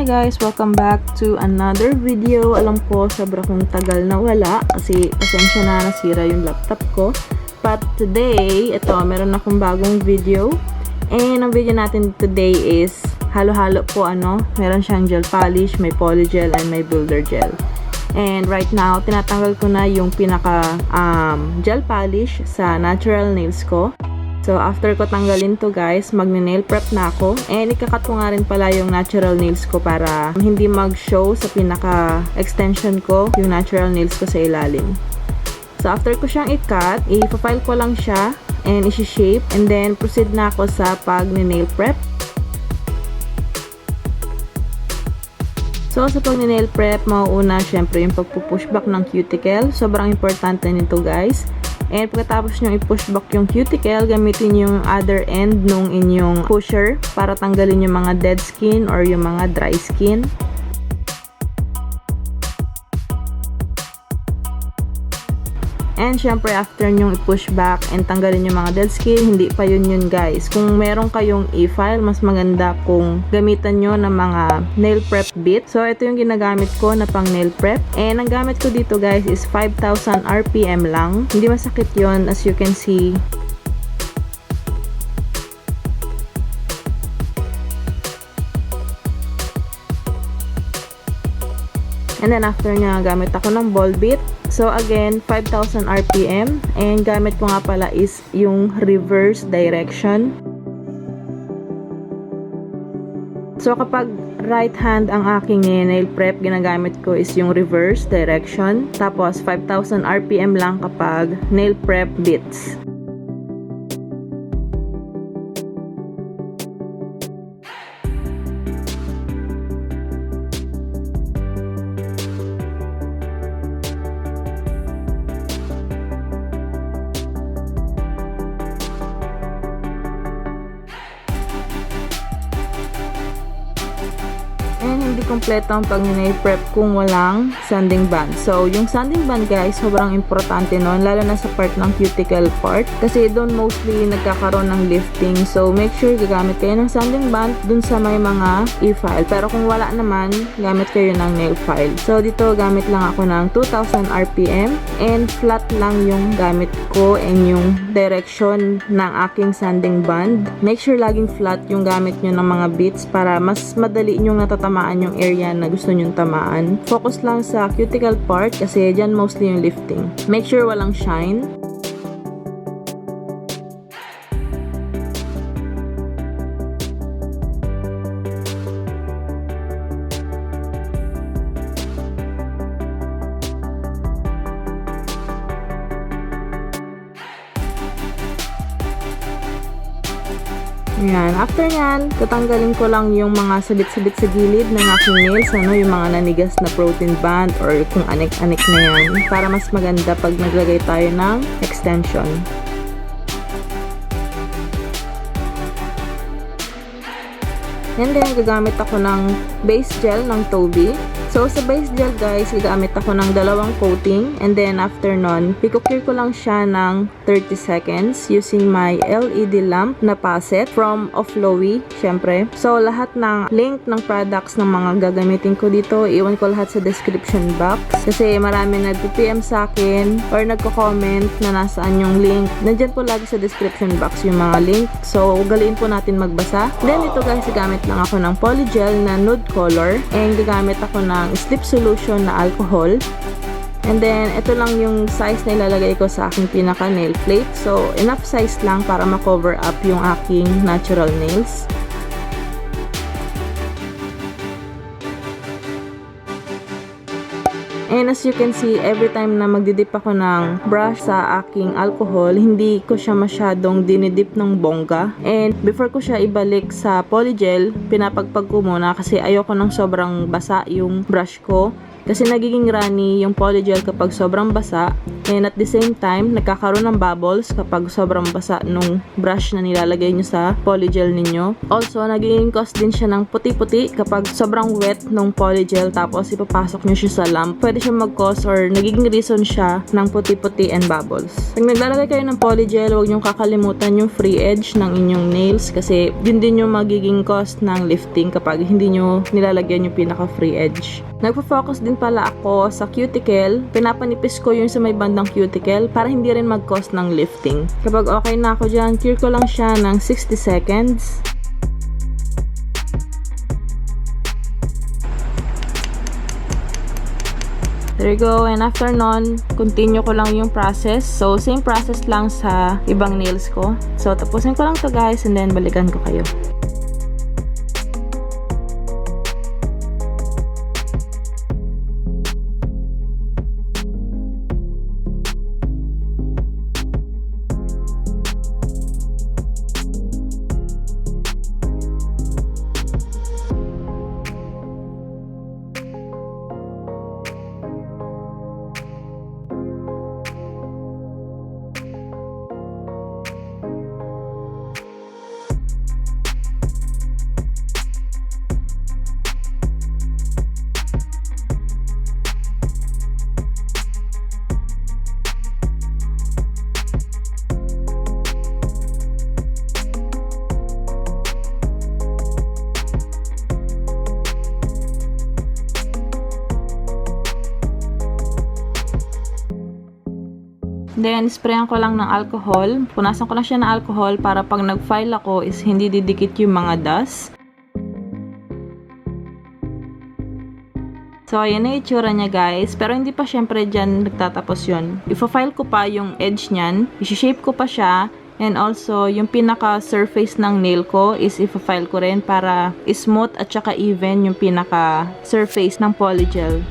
guys! Welcome back to another video. Alam ko, sobra kong tagal na wala kasi pasensya na, nasira yung laptop ko. But today, ito, meron akong bagong video. And ang video natin today is halo-halo po meron siyang gel polish, may polygel, and may builder gel. And right now, tinatanggal ko na yung pinaka gel polish sa natural nails ko. So, after ko tanggalin to guys, magne-nail prep na ako. And ikakat ko nga rin pala yung natural nails ko para hindi mag-show sa pinaka-extension ko yung natural nails ko sa ilalim. So, after ko siyang i-cut, i-file ko lang siya and isi-shape. And then, proceed na ako sa pag-nail prep. So, sa pag-nail prep, mauuna syempre yung pagpupush back ng cuticle. Sobrang importante nito guys. And pagkatapos nyo i-push back yung cuticle, gamitin yung other end nung inyong pusher para tanggalin yung mga dead skin or yung mga dry skin. And syempre, after nyong i-push back and tanggalin yung mga dead skin, hindi pa yun guys. Kung meron kayong e-file, mas maganda kung gamitan nyo ng mga nail prep bit. So, ito yung ginagamit ko na pang nail prep. And ang gamit ko dito guys is 5,000 RPM lang. Hindi masakit yun as you can see. And then after nya, gamit ako ng ball bit. So again, 5,000 RPM. And gamit ko nga pala is yung reverse direction. So kapag right hand ang aking nail prep, ginagamit ko is yung reverse direction. Tapos 5,000 RPM lang kapag nail prep bits. And hindi kompleto ang pag-nail prep kung walang sanding band. So, yung sanding band guys, sobrang importante nun, lalo na sa part ng cuticle part. Kasi doon mostly nagkakaroon ng lifting. So, make sure gagamit kayo ng sanding band dun sa may mga e-file. Pero kung wala naman, gamit kayo ng nail file. So, dito gamit lang ako ng 2,000 RPM and flat lang yung gamit ko and yung direction ng aking sanding band. Make sure laging flat yung gamit nyo ng mga bits para mas madali nyong natatamaan yung area na gusto nyong tamaan. Focus lang sa cuticle part kasi dyan mostly yung lifting. Make sure walang shine. Yan. After nyan, tatanggalin ko lang yung mga sabit-sabit sa gilid ng aking nails, yung mga nanigas na protein band or kung anik-anik na yan, para mas maganda pag naglagay tayo ng extension. And then, gagamit ako ng base gel ng TOBI. So, sa base gel guys, gagamit ako ng 2 coating. And then, after nun, i-clear ko lang siya ng 30 seconds using my LED lamp na PASSET from Flowy, syempre. So, lahat ng link ng products ng mga gagamitin ko dito, iwan ko lahat sa description box. Kasi marami nag-PM sa akin or nagko-comment na nasaan yung link. Nandyan po lagi sa description box yung mga link. So, ugaliin po natin magbasa. Then, dito guys, gagamit lang ako ng PolyGel na nude color. And gagamit ako ng slip solution na alcohol. And then, ito lang yung size na ilalagay ko sa aking pinaka nail plate. So, enough size lang para ma-cover up yung aking natural nails. And as you can see, every time na magdidip ako ng brush sa aking alcohol, hindi ko siya masyadong dinidip ng bongga. And before ko siya ibalik sa polygel, pinapagpag ko muna kasi ayoko ng sobrang basa yung brush ko. Kasi nagiging runny yung polygel kapag sobrang basa, and at the same time, nagkakaroon ng bubbles kapag sobrang basa nung brush na nilalagay nyo sa polygel ninyo. Also, nagiging cause din siya ng puti-puti kapag sobrang wet nung polygel tapos ipapasok nyo siya sa lamp. Pwede siya mag-cause or nagiging reason siya ng puti-puti and bubbles. Pag naglalagay kayo ng polygel, huwag nyo kakalimutan yung free edge ng inyong nails kasi yun din yung magiging cause ng lifting kapag hindi nyo nilalagyan yung pinaka-free edge. Nagpo-focus din pala ako sa cuticle. Pinapanipis ko yung sa may bandang cuticle para hindi rin mag-cause ng lifting. Kapag okay na ako dyan, cure ko lang siya ng 60 seconds. There you go. And after nun, continue ko lang yung process. So, same process lang sa ibang nails ko. So, tapusin ko lang to guys and then balikan ko kayo. Then, sprayan ko lang ng alcohol. Punasan ko lang siya ng alcohol para pag nag-file ako is hindi didikit yung mga dust. So, ayan na itsura niya guys. Pero hindi pa syempre dyan nagtatapos yun. Ifa-file ko pa yung edge niyan. I-shape ko pa siya. And also, yung pinaka-surface ng nail ko is ifa-file ko rin para smooth at saka even yung pinaka-surface ng polygel.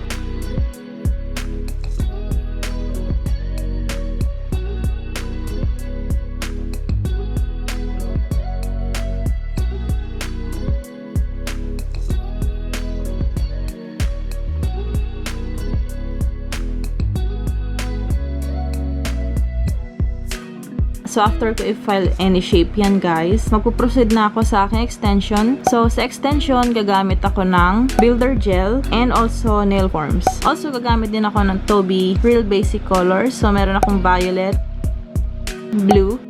So, after ko i-file any shape yan guys, magpo-proceed na ako sa aking extension. So, sa extension, gagamit ako ng builder gel and also nail forms. Also, gagamit din ako ng TOBI Real Basic Colors. So, meron akong violet, blue,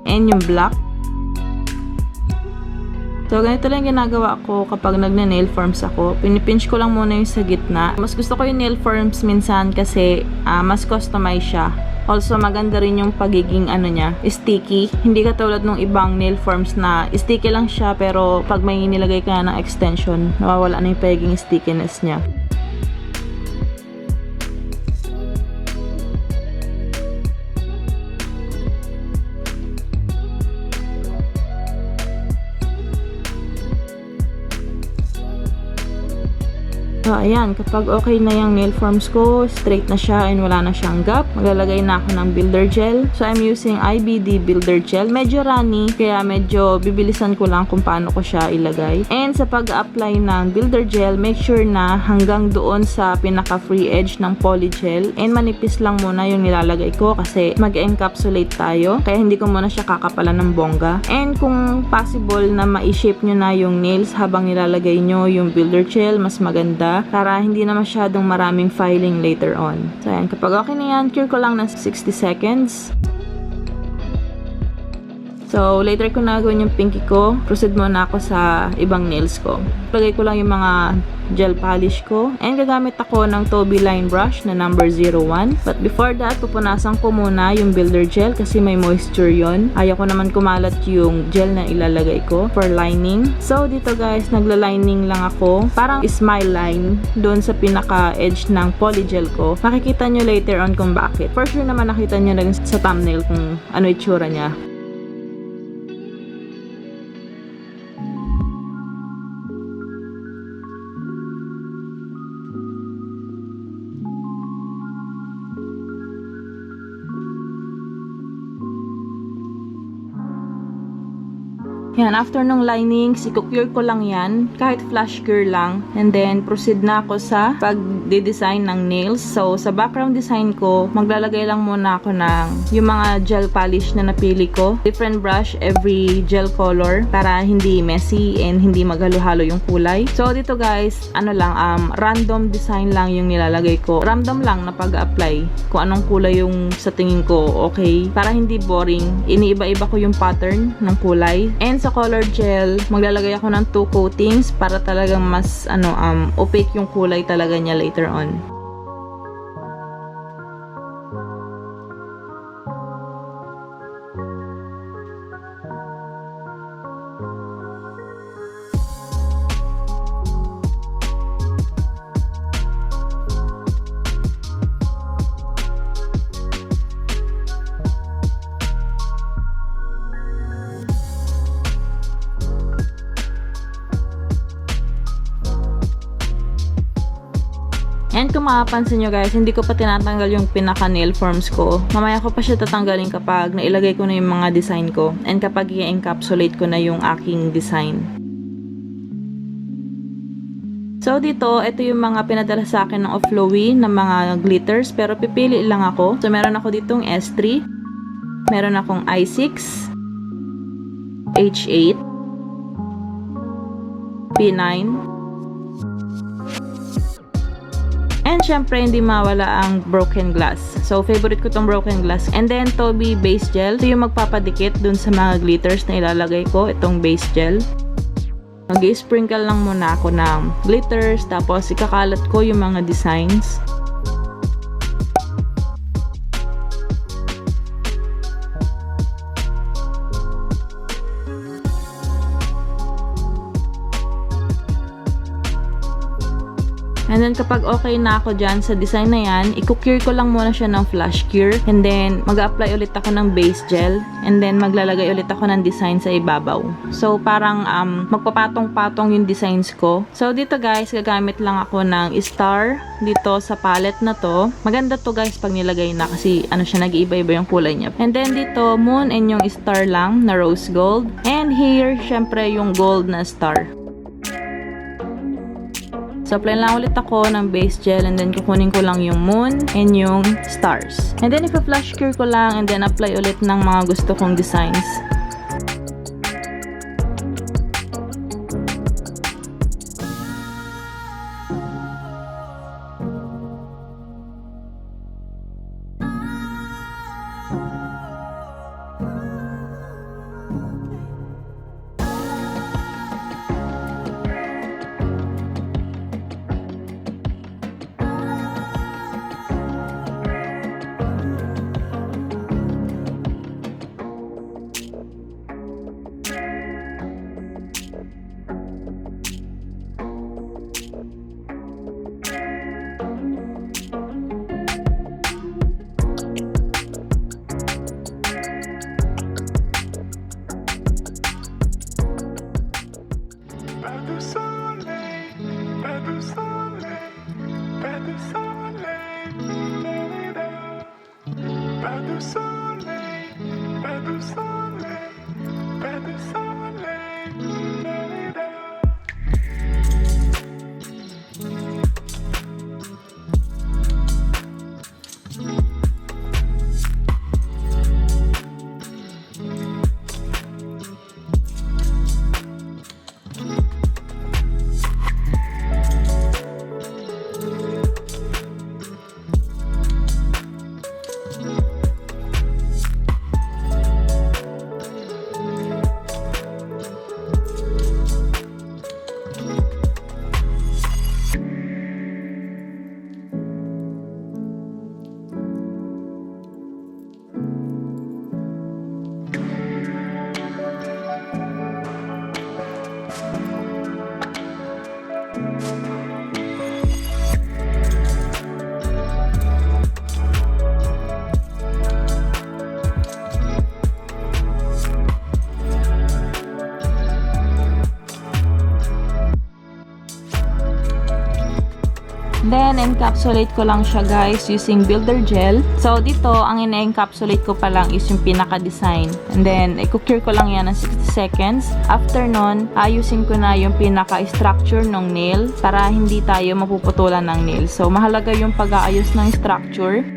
and yung black. So, ganito lang ginagawa ko kapag nagne-nail forms ako. Pinipinch ko lang muna yung sa gitna. Mas gusto ko yung nail forms minsan kasi mas customize siya. Also, maganda rin yung pagiging niya, sticky. Hindi katulad ng ibang nail forms na sticky lang siya pero pag may nilagay ka ng extension, nawawala na yung pagiging stickiness niya. So, ayan, kapag okay na yung nail forms ko, straight na siya and wala na siyang gap, maglalagay na ako ng builder gel. So, I'm using IBD builder gel. Medyo runny, kaya medyo bibilisan ko lang kung paano ko siya ilagay. And sa pag-apply ng builder gel, make sure na hanggang doon sa pinaka-free edge ng polygel. And manipis lang muna yung nilalagay ko kasi mag-encapsulate tayo. Kaya hindi ko muna siya kakapalan ng bongga. And kung possible na ma-shape nyo na yung nails habang nilalagay nyo yung builder gel, mas maganda. Para hindi na masyadong maraming filing later on. So, ayan. Kapag okay na yan, cure ko lang ng 60 seconds. So, later ko na gawin yung pinky ko. Proceed muna ako sa ibang nails ko. Lagay ko lang yung mga gel polish ko. And gagamit ako ng TOBI line brush na number 01. But before that, pupunasan ko muna yung builder gel kasi may moisture yon. Ayaw ko naman kumalat yung gel na ilalagay ko for lining. So, dito guys, nagla-lining lang ako. Parang smile line doon sa pinaka-edge ng polygel ko. Makikita nyo later on kung bakit. For sure naman nakita nyo rin sa thumbnail kung ano itsura niya. Yan, after nung linings, i-cure ko lang yan. Kahit flash cure lang. And then, proceed na ako sa pag-design ng nails. So, sa background design ko, maglalagay lang muna ako ng yung mga gel polish na napili ko. Different brush, every gel color para hindi messy and hindi maghalo-halo yung kulay. So, dito guys, random design lang yung nilalagay ko. Random lang na pag-apply kung anong kulay yung sa tingin ko okay. Para hindi boring, iniiba-iba ko yung pattern ng kulay. And sa color gel, maglalagay ako ng 2 coatings para talagang mas opaque yung kulay talaga niya later on. And kung makapansin nyo guys, hindi ko pa tinatanggal yung pinaka nail forms ko. Mamaya ko pa siya tatanggalin kapag nailagay ko na yung mga design ko and kapag i-encapsulate ko na yung aking design. So dito, ito yung mga pinadala sa akin ng Offlowy na mga glitters pero pipili lang ako. So meron ako ditong S3, meron akong I6, H8, P9, and syempre, hindi mawala ang broken glass. So, favorite ko tong broken glass. And then, TOBI base gel. Ito yung magpapadikit dun sa mga glitters na ilalagay ko. Itong base gel. Mag-sprinkle lang muna ako ng glitters. Tapos, ikakalat ko yung mga designs. And then, kapag okay na ako dyan sa design na yan, i-cure ko lang muna siya ng flash cure. And then, mag-apply ulit ako ng base gel. And then, maglalagay ulit ako ng design sa ibabaw. So, parang magpapatong-patong yung designs ko. So, dito guys, gagamit lang ako ng star dito sa palette na to. Maganda to guys pag nilagay na kasi siya, nag-iiba-iba yung kulay niya. And then, dito, moon and yung star lang na rose gold. And here, syempre, yung gold na star. So, apply lang ulit ako ng base gel and then kukunin ko lang yung moon and yung stars. And then, ipa-flash cure ko lang and then apply ulit ng mga gusto kong designs. Then, encapsulate ko lang siya guys using builder gel. So, dito, ang ina-encapsulate ko pa lang is yung pinaka-design. And then, i-cure ko lang yan ng 60 seconds. After nun, ayusin ko na yung pinaka-structure ng nail para hindi tayo mapuputulan ng nail. So, mahalaga yung pag-aayos ng structure.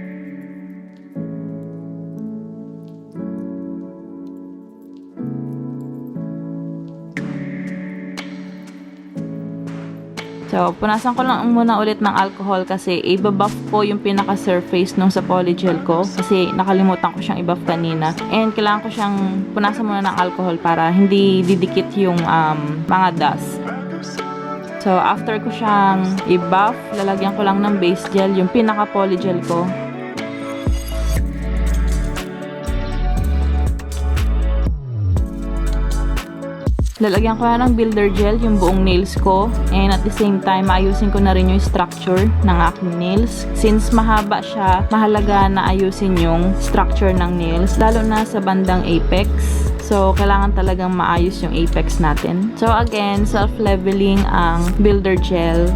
So, punasan ko lang muna ulit ng alcohol kasi i-buff ko yung pinaka-surface nung sa PolyGel ko kasi nakalimutan ko siyang i-buff kanina. And kailangan ko siyang punasan muna ng alcohol para hindi didikit yung mga dust. So, after ko siyang i-buff, lalagyan ko lang ng base gel, yung pinaka-PolyGel ko. Lalagyan ko na ng builder gel yung buong nails ko. And at the same time, ayusin ko na rin yung structure ng aking nails. Since mahaba siya, mahalaga na ayusin yung structure ng nails, lalo na sa bandang apex. So, kailangan talagang maayos yung apex natin. So, again, self-leveling ang builder gel.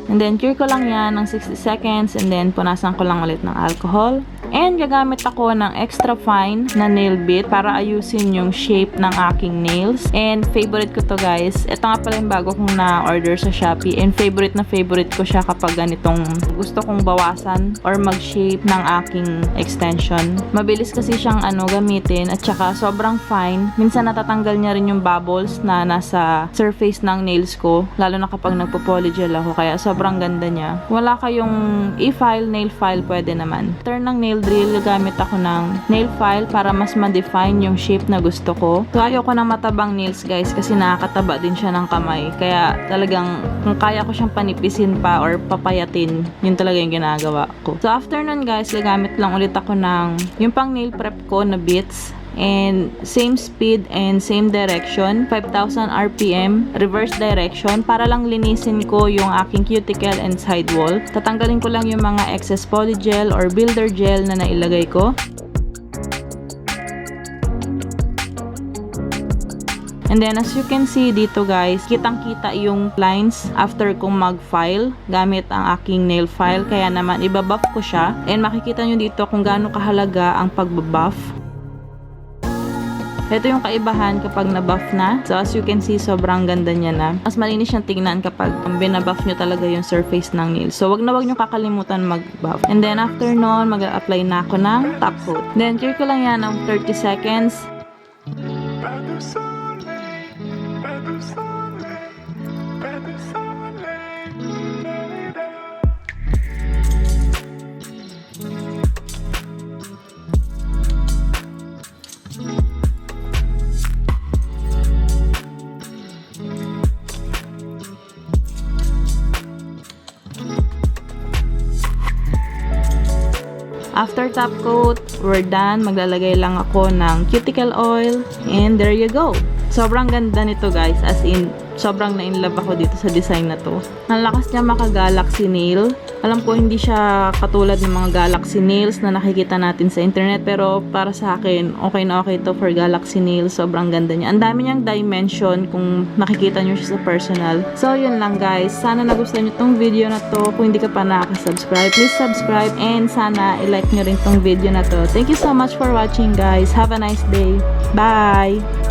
And then, cure ko lang yan ng 60 seconds and then punasan ko lang ulit ng alcohol. And gagamit ako ng extra fine na nail bit para ayusin yung shape ng aking nails. And favorite ko to guys. Ito nga pala yung bago kong na-order sa Shopee. And favorite na favorite ko siya kapag ganitong gusto kong bawasan or mag-shape ng aking extension. Mabilis kasi siyang gamitin at saka sobrang fine. Minsan natatanggal niya rin yung bubbles na nasa surface ng nails ko. Lalo na kapag nagpo-polygel ako. Kaya sobrang ganda niya. Wala kayong e-file, nail file, pwede naman. Turn ng nail drill, gamit ako ng nail file para mas ma-define yung shape na gusto ko. So, ayoko ng matabang nails guys kasi nakakataba din siya ng kamay. Kaya talagang kung kaya ko siyang panipisin pa or papayatin, yun talaga yung ginagawa ko. So, after nun guys, gagamit lang ulit ako ng yung pang nail prep ko na bits. And same speed and same direction, 5,000 RPM, reverse direction, para lang linisin ko yung aking cuticle and sidewall. Tatanggalin ko lang yung mga excess polygel or builder gel na nailagay ko. And then, as you can see dito guys, kitang-kita yung lines after kong mag-file gamit ang aking nail file. Kaya naman, ibabuff ko siya. And makikita nyo dito kung gaano kahalaga ang pagbabuff. Ito yung kaibahan kapag na-buff na. So, as you can see, sobrang ganda niya na. Mas malinis siyang tingnan kapag binabuff nyo talaga yung surface ng nails. So, wag nyo kakalimutan mag-buff. And then, after nun, mag-apply na ako ng top coat. Then, cure ko lang yan ng 30 seconds. After top coat, we're done. Maglalagay lang ako ng cuticle oil. And there you go. Sobrang ganda nito guys. As in, sobrang na-inlove ako dito sa design na to. Ang lakas niya maka-galaxy nail. Alam ko hindi siya katulad ng mga galaxy nails na nakikita natin sa internet. Pero para sa akin, okay na okay to for galaxy nails. Sobrang ganda niya. Ang dami niyang dimension kung nakikita niyo siya sa personal. So, yun lang guys. Sana nagustuhan niyo tong video na to. Kung hindi ka pa nakaka-subscribe, please subscribe. And sana i-like niyo rin tong video na to. Thank you so much for watching guys. Have a nice day. Bye!